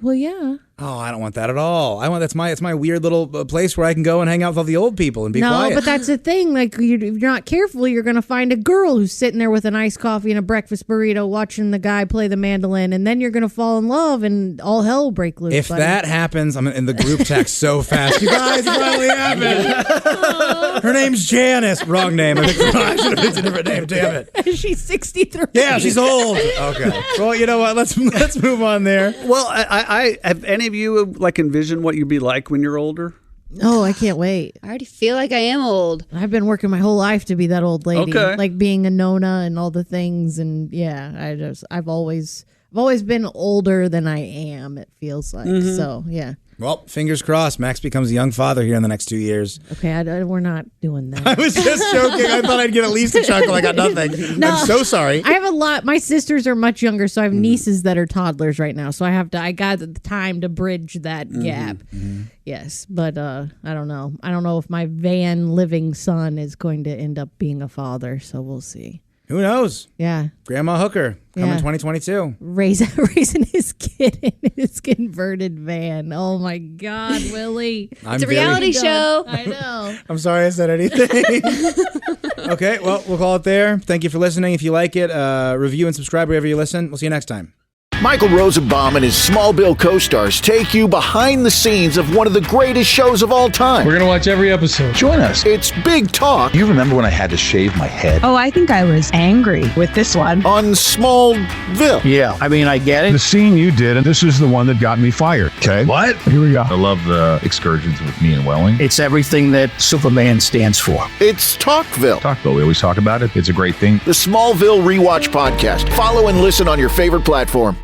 Well, yeah. Oh, I don't want that at all. It's my weird little place where I can go and hang out with all the old people and be quiet. No, but that's the thing. If you're not careful, you're going to find a girl who's sitting there with an iced coffee and a breakfast burrito watching the guy play the mandolin, and then you're going to fall in love and all hell will break loose. If that happens, I'm in the group text so fast. You guys, it finally happened. Her name's Janice. Wrong name. I should have picked a different name. Damn it. She's 63. Yeah, she's old. Okay. Well, you know what? Let's move on there. Well, I have any of you envision what you'd be like when you're older? Oh, I can't wait. I already feel like I am old. I've been working my whole life to be that old lady. Okay. Being a Nona and all the things, and I've always been older than I am, it feels like. So, yeah. Well, fingers crossed. Max becomes a young father here in the next 2 years. Okay, we're not doing that. I was just joking. I thought I'd get at least a chuckle. I got nothing. No, I'm so sorry. I have a lot. My sisters are much younger, so I have nieces that are toddlers right now. So I got the time to bridge that gap. Yes, but I don't know. I don't know if my van living son is going to end up being a father. So we'll see. Who knows? Yeah. Grandma Hooker coming Yeah. 2022. Raising his kid in his converted van. Oh my God, Willie. It's a reality show. I know. I'm sorry I said anything. Okay, well, we'll call it there. Thank you for listening. If you like it, review and subscribe wherever you listen. We'll see you next time. Michael Rosenbaum and his Smallville co-stars take you behind the scenes of one of the greatest shows of all time. We're going to watch every episode. Join us. It's Big Talk. You remember when I had to shave my head? Oh, I think I was angry with this one. On Smallville. Yeah, I mean, I get it. The scene you did, and this is the one that got me fired. Okay. What? Here we go. I love the excursions with me and Welling. It's everything that Superman stands for. It's Talkville. Talkville, we always talk about it. It's a great thing. The Smallville Rewatch Podcast. Follow and listen on your favorite platform.